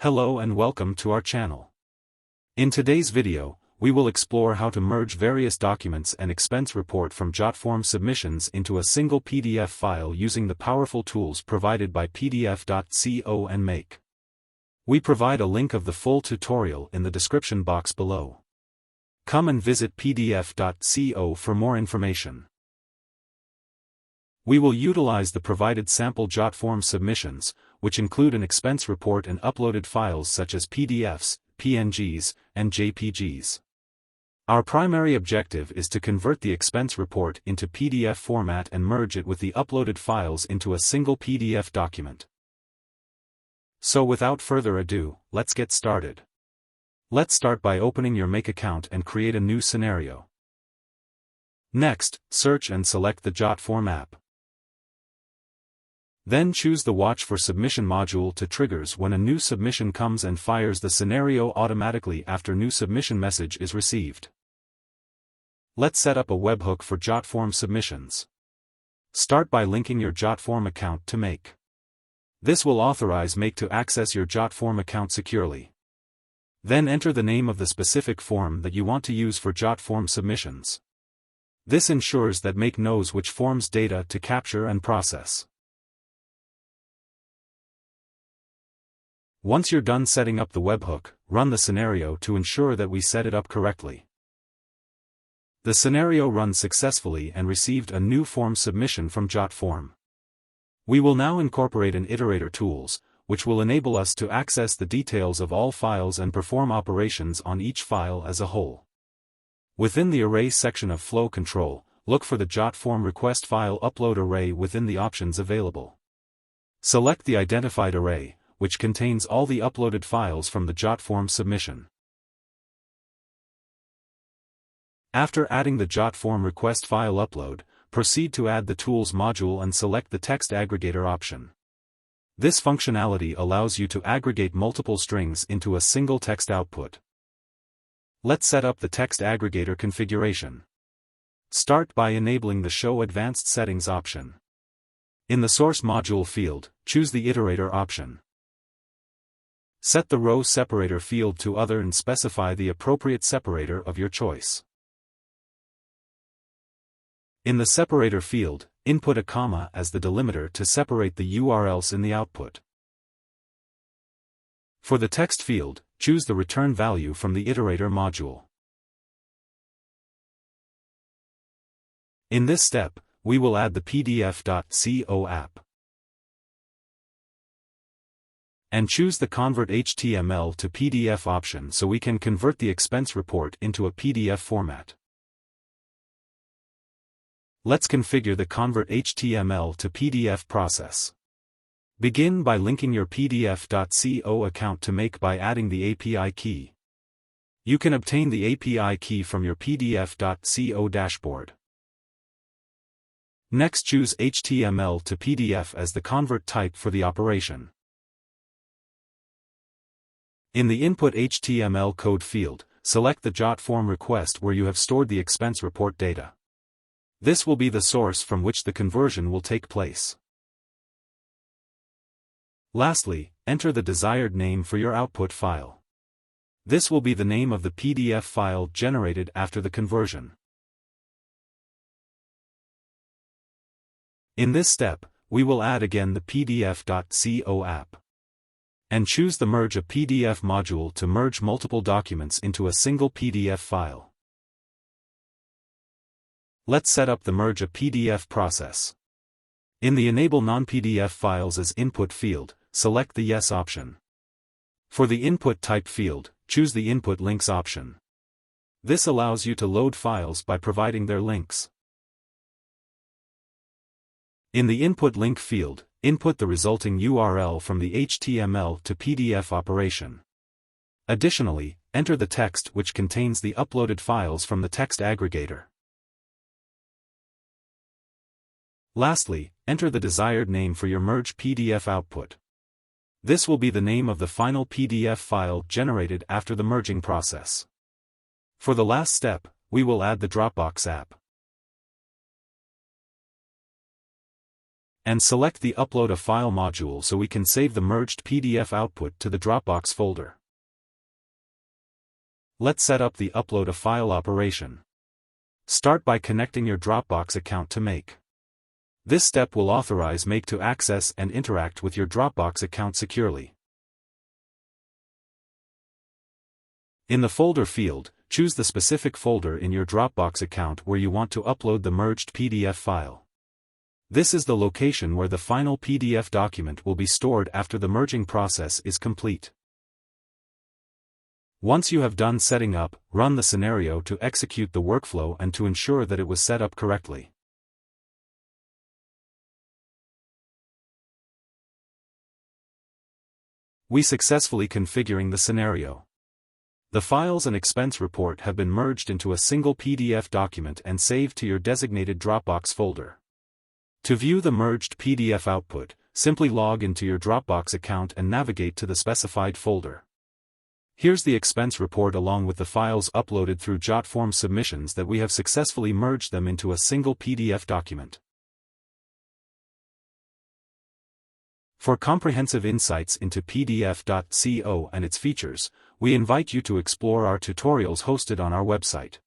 Hello and welcome to our channel. In today's video, we will explore how to merge various documents and expense report from Jotform Submissions into a single PDF file using the powerful tools provided by PDF.co and Make. We provide a link of the full tutorial in the description box below. Come and visit PDF.co for more information. We will utilize the provided sample Jotform submissions, which include an expense report and uploaded files such as PDFs, PNGs, and JPGs. Our primary objective is to convert the expense report into PDF format and merge it with the uploaded files into a single PDF document. So without further ado, let's get started. Let's start by opening your Make account and create a new scenario. Next, search and select the Jotform app. Then choose the Watch for Submission module to triggers when a new submission comes and fires the scenario automatically after new submission message is received. Let's set up a webhook for Jotform Submissions. Start by linking your Jotform account to Make. This will authorize Make to access your Jotform account securely. Then enter the name of the specific form that you want to use for Jotform Submissions. This ensures that Make knows which form's data to capture and process. Once you're done setting up the webhook, run the scenario to ensure that we set it up correctly. The scenario runs successfully and received a new form submission from Jotform. We will now incorporate an iterator tools, which will enable us to access the details of all files and perform operations on each file as a whole. Within the Array section of Flow Control, look for the Jotform Request File Upload Array within the options available. Select the identified array, which contains all the uploaded files from the Jotform submission. After adding the Jotform request file upload, proceed to add the Tools module and select the Text Aggregator option. This functionality allows you to aggregate multiple strings into a single text output. Let's set up the Text Aggregator configuration. Start by enabling the Show Advanced Settings option. In the Source module field, choose the Iterator option. Set the row separator field to Other and specify the appropriate separator of your choice. In the separator field, input a comma as the delimiter to separate the URLs in the output. For the text field, choose the return value from the Iterator module. In this step, we will add the PDF.co app. And choose the Convert HTML to PDF option so we can convert the expense report into a PDF format. Let's configure the Convert HTML to PDF process. Begin by linking your PDF.co account to Make by adding the API key. You can obtain the API key from your PDF.co dashboard. Next, choose HTML to PDF as the convert type for the operation. In the Input HTML code field, select the Jotform request where you have stored the expense report data. This will be the source from which the conversion will take place. Lastly, enter the desired name for your output file. This will be the name of the PDF file generated after the conversion. In this step, we will add again the PDF.co app. And choose the Merge a PDF module to merge multiple documents into a single PDF file. Let's set up the Merge a PDF process. In the Enable Non-PDF Files as Input field, select the Yes option. For the Input Type field, choose the Input Links option. This allows you to load files by providing their links. In the Input Link field, input the resulting URL from the HTML to PDF operation. Additionally, enter the text which contains the uploaded files from the text aggregator. Lastly, enter the desired name for your Merge PDF output. This will be the name of the final PDF file generated after the merging process. For the last step, we will add the Dropbox app. And select the Upload a File module so we can save the merged PDF output to the Dropbox folder. Let's set up the Upload a File operation. Start by connecting your Dropbox account to Make. This step will authorize Make to access and interact with your Dropbox account securely. In the Folder field, choose the specific folder in your Dropbox account where you want to upload the merged PDF file. This is the location where the final PDF document will be stored after the merging process is complete. Once you have done setting up, run the scenario to execute the workflow and to ensure that it was set up correctly. We successfully configuring the scenario. The files and expense report have been merged into a single PDF document and saved to your designated Dropbox folder. To view the merged PDF output, simply log into your Dropbox account and navigate to the specified folder. Here's the expense report along with the files uploaded through Jotform Submissions that we have successfully merged them into a single PDF document. For comprehensive insights into PDF.co and its features, we invite you to explore our tutorials hosted on our website.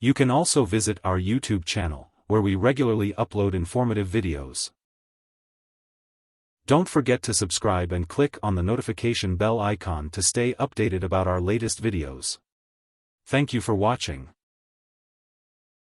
You can also visit our YouTube channel, where we regularly upload informative videos. Don't forget to subscribe and click on the notification bell icon to stay updated about our latest videos. Thank you for watching.